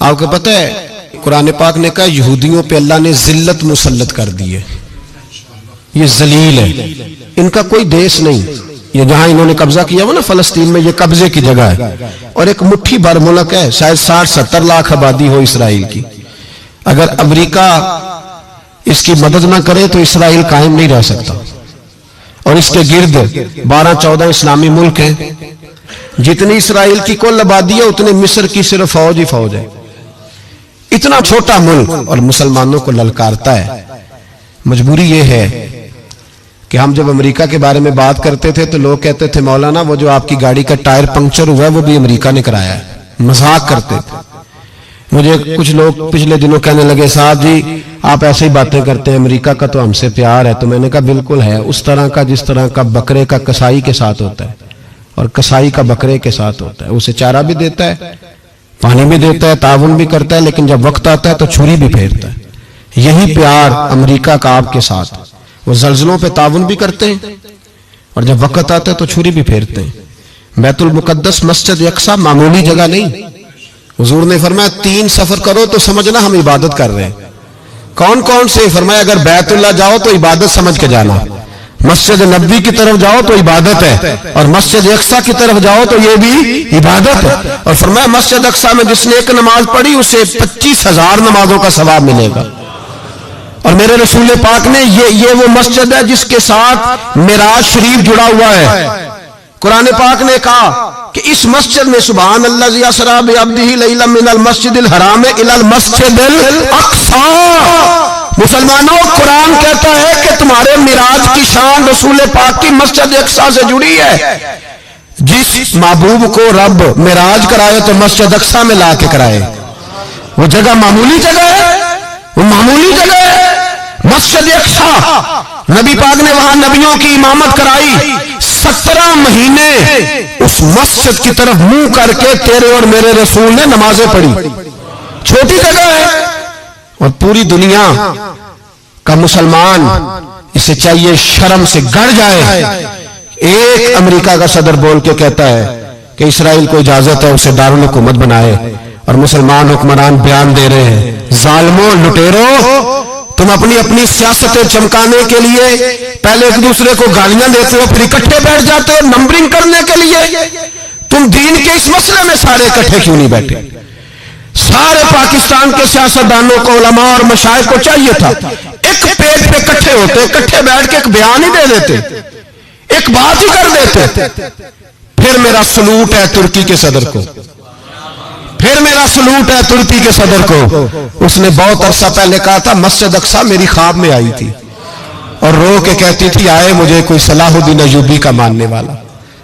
आपको पता है कुरान पाक ने कहा यहूदियों पे अल्लाह ने जिल्लत मुसल्लत कर दी है, ये जलील है, इनका कोई देश नहीं। ये जहां इन्होंने कब्जा किया हुआ ना फलस्तीन में, ये कब्जे की जगह है और एक मुट्ठी भर मुल्क है, शायद 60-70 लाख आबादी हो इसराइल की। अगर अमेरिका इसकी मदद ना करे तो इसराइल कायम नहीं रह सकता। और इसके गिर्द 12-14 इस्लामी मुल्क हैं। जितनी इसराइल की कुल आबादी है उतने मिस्र की सिर्फ फौज ही फौज है। इतना छोटा मुल्क और मुसलमानों को ललकारता है। मजबूरी ये है कि हम जब अमेरिका के बारे में बात करते थे तो लोग कहते थे मौलाना वो जो आपकी गाड़ी का टायर पंक्चर हुआ है वो भी अमेरिका ने कराया है, मजाक करते थे। मुझे कुछ लोग पिछले दिनों कहने लगे साहब जी आप ऐसे ही बातें करते हैं, अमेरिका का तो हमसे प्यार है। तो मैंने कहा बिल्कुल है, उस तरह का जिस तरह का बकरे का कसाई के साथ होता है और कसाई का बकरे के साथ होता है। उसे चारा भी देता है, पानी भी देता है, ताउन भी करता है, लेकिन जब वक्त आता है तो छुरी भी फेरता है। यही प्यार अमेरिका का आपके साथ। वो जल्जलों पे ताउन भी करते हैं और जब वक्त आता है तो छुरी भी फेरते हैं। बैतुल मुकद्दस मस्जिद यक्सा मामूली जगह नहीं। हुजूर ने फरमाया 3 सफर करो तो समझना हम इबादत कर रहे हैं। कौन कौन से? फरमाया अगर बैतुल्लाह जाओ तो इबादत समझ के जाना, मस्जिद नबी की तरफ जाओ तो इबादत है, और मस्जिद अक्सा की तरफ जाओ तो ये भी इबादत है। और फरमाया मस्जिद अक्सा में जिसने एक नमाज पढ़ी उसे 25,000 नमाजों का सवाब मिलेगा। और मेरे रसूल पाक ने ये वो मस्जिद है जिसके साथ मिराज शरीफ जुड़ा हुआ है। कुरान पाक ने कहा कि इस मस्जिद में सुभान अल्लाज़ी असरा बिअब्दिही लैलन मिनल मस्जिदिल हराम इलल मस्जिदिल अक्सा। मुसलमानों, कुरान कहता है कि तुम्हारे मिराज की शान रसूल पाक की मस्जिद अक्सा से जुड़ी है। जिस महबूब को रब मिराज कराए तो मस्जिद अक्सा में ला के कराए। वो जगह मामूली जगह है, वो मामूली जगह है। मस्जिद अक्सा, नबी पाक ने वहां नबियों की इमामत कराई। 17 महीने उस मस्जिद की तरफ मुंह करके तेरे और मेरे रसूल ने नमाजें पढ़ी। छोटी जगह है और पूरी दुनिया का मुसलमान इसे चाहिए शर्म से गड़ जाए। एक अमेरिका का सदर बोल के कहता है कि इसराइल को इजाजत है उसे दारुल हुकूमत बनाए, और मुसलमान हुक्मरान बयान दे रहे हैं जालिमों लुटेरो तुम अपनी अपनी सियासतें चमकाने के लिए पहले एक दूसरे को गालियां देते हो, फिर इकट्ठे बैठ जाते हो नंबरिंग करने के लिए। तुम दीन के इस मसले में सारे इकट्ठे क्यों नहीं बैठे? सारे पाकिस्तान के सियासतदानों को, उलमा और मशाइख को चाहिए था एक पेज पे इकट्ठे होते, इकट्ठे बैठ के एक बयान ही दे देते, एक बात ही कर देते। फिर मेरा सलूट है तुर्की के सदर को, फिर मेरा सलूट है तुर्की के सदर को। उसने बहुत अरसा पहले कहा था मस्जिद अक्सा मेरी ख्वाब में आई थी और रो के कहती थी आए मुझे कोई सलाहुद्दीन अय्यूबी का मानने वाला,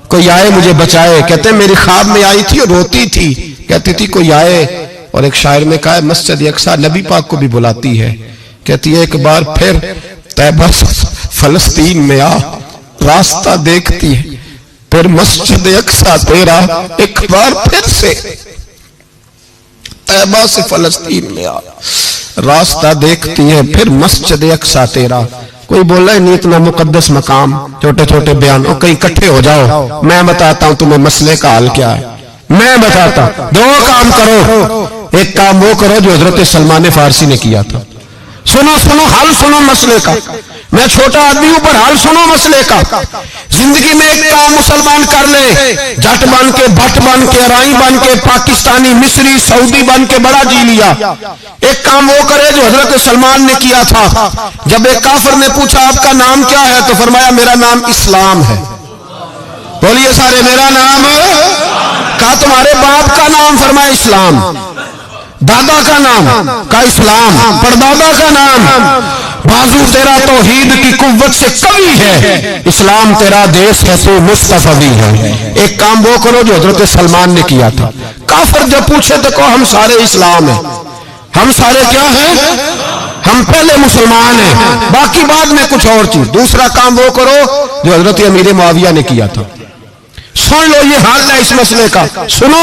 कोई आए मुझे बचाए। कहते मेरी ख्वाब में आई थी और रोती थी, कहती थी कोई आए। और एक शायर ने कहा मस्जिद अक्सा नबी पाक को भी बुलाती है, कहती है एक बार फिर तैबा फलस्तीन में आ, रास्ता देखती है फिर मस्जिद अक्सा तेरा, एक बार फिर से तैबा से फलस्तीन में आ, रास्ता देखती है फिर मस्जिद अक्सा तेरा। कोई बोला नहीं इतना मुकद्दस मकाम, छोटे छोटे बयान, और कहीं इकट्ठे हो जाओ, मैं बताता हूं तुम्हें मसले का हाल क्या है। मैं बताता, 2 काम करो। एक काम वो करो जो हजरत सलमान फारसी ने किया था। सुनो सुनो हाल सुनो मसले का। मैं छोटा आदमी हूं पर हाल सुनो मसले का। जिंदगी में एक काम मुसलमान कर ले, जट बन के, भट्ट बन के, अराई बन के, पाकिस्तानी, मिस्री, सऊदी बन के बड़ा जी लिया। एक काम वो करे जो हजरत सलमान ने किया था। जब एक काफिर ने पूछा आपका नाम क्या है तो फरमाया मेरा नाम इस्लाम है। बोलिए सारे मेरा नाम। कहा तुम्हारे बाप का नाम? फरमाया इस्लाम। दादा का नाम? का इस्लाम। परदादा का नाम? बाजू तेरा तौहीद की कुव्वत से कवी है, इस्लाम तेरा देश है तो मुस्तफवी है। एक काम वो करो जो हजरत सलमान ने किया था। काफिर जब पूछे तो कहो हम सारे इस्लाम हैं। हम सारे क्या हैं? हम पहले मुसलमान हैं, बाकी बाद में कुछ और चीज। दूसरा काम वो करो जो हजरत अमीर मुआविया ने किया था। सुन लो ये हाल है इस मसले का। सुनो,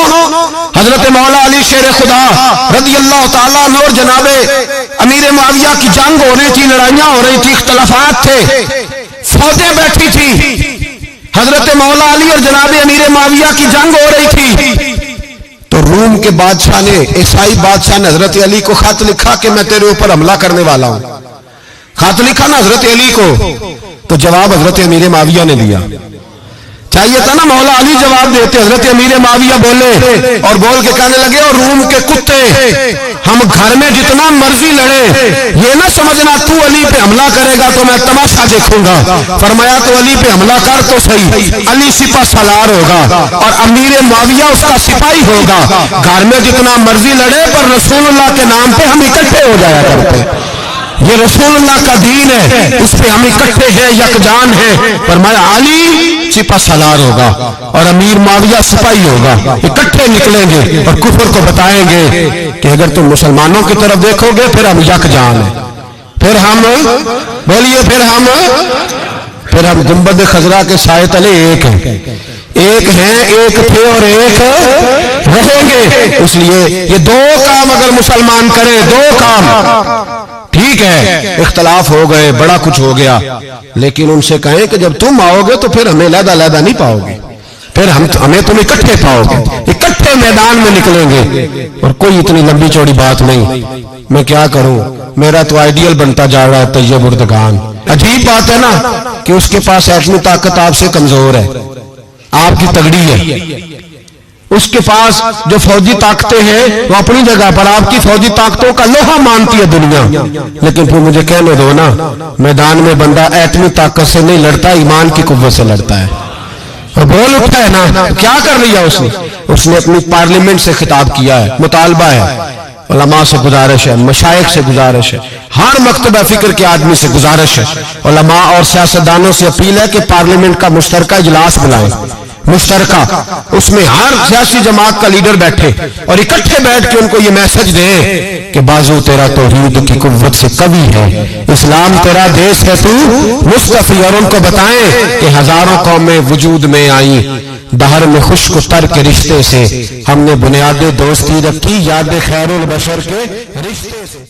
हजरत मौला अली शेर खुदा रज़ी अल्लाह ताला अन्हु और जनाबे अमीर मुआविया की जंग हो रही थी, लड़ाइयां हो रही थी, इख्तलाफात थे, फौजें बैठी थी। हजरत मौला अली और जनाबे अमीर मुआविया की जंग हो रही थी तो روم کے بادشاہ نے، عیسائی بادشاہ نے حضرت علی کو خط لکھا کہ میں تیرے اوپر حملہ کرنے والا ہوں، خط لکھا نا حضرت علی کو، تو جواب حضرت امیر معاویہ نے دیا. چاہیے تھا نا مولا علی جواب دیتے. حضرت امیر معاویہ بولے اور بول کے کہنے لگے اور روم کے کتے، ہم گھر میں جتنا مرضی لڑے، یہ نہ سمجھنا تو علی پہ حملہ کرے گا تو میں تماشا دیکھوں گا. فرمایا تو علی پہ حملہ کر تو صحیح، علی سپہ سالار ہوگا اور امیر معاویہ اس کا سپاہی ہوگا. گھر میں جتنا مرضی لڑے پر رسول اللہ کے نام پہ ہم اکٹھے ہو جایا کرتے. یہ رسول اللہ کا دین ہے، اس پہ ہم اکٹھے ہیں، یکجان ہیں. فرمایا علی سپہ سالار ہوگا اور امیر معاویہ سپاہی ہوگا، اکٹھے نکلیں گے اور کفر کو بتائیں گے کہ اگر تم مسلمانوں کی طرف دیکھو گے پھر ہم یکجان ہیں، پھر ہم بولیے پھر ہم گنبد خضرا کے سائے تلے ایک ہیں، ایک ہیں، ایک تھے اور ایک رہیں گے. اس لیے یہ دو کام اگر مسلمان کریں، دو کام ٹھیک ہے، اختلاف ہو گئے، بڑا کچھ ہو گیا، لیکن ان سے کہیں کہ جب تم آؤ گے تو پھر ہمیں علیحدہ علیحدہ نہیں پاؤ گے، پھر ہمیں تم اکٹھے پاؤ گے، اکٹھے میدان میں نکلیں گے. اور کوئی اتنی لمبی چوڑی بات نہیں، میں کیا کروں، میرا تو آئیڈیل بنتا جا رہا ہے طیب اردگان. عجیب بات ہے نا کہ اس کے پاس ایٹمی طاقت آپ سے کمزور ہے، آپ کی تگڑی ہے. اس کے پاس جو فوجی طاقتیں ہیں وہ اپنی جگہ پر، آپ کی فوجی طاقتوں کا لوہا مانتی ہے دنیا. لیکن پھر مجھے کہنے دو نا، میدان میں بندہ ایٹمی طاقت سے نہیں لڑتا، ایمان کی قوت سے لڑتا ہے. اور بول اٹھا ہے نا، کیا کر لیا اس نے اپنی پارلیمنٹ سے خطاب کیا ہے، مطالبہ ہے، علماء سے گزارش ہے، مشائخ سے گزارش ہے، ہر مکتبہ فکر کے آدمی سے گزارش ہے، علماء اور سیاستدانوں سے اپیل ہے کہ پارلیمنٹ کا مشترکہ اجلاس بلائیں، مشترکہ، اس میں ہر سیاسی جماعت کا لیڈر بیٹھے اور اکٹھے بیٹھ کے ان کو یہ میسج دیں کہ بازو تیرا توحید کی قوت سے قوی ہے، اسلام تیرا دیش ہے تو مصطفی. اور ان کو بتائیں کہ ہزاروں قومیں وجود میں آئیں، دہر میں خشک و تر کے رشتے سے ہم نے بنیاد دوستی رکھی، یاد خیر البشر کے رشتے سے.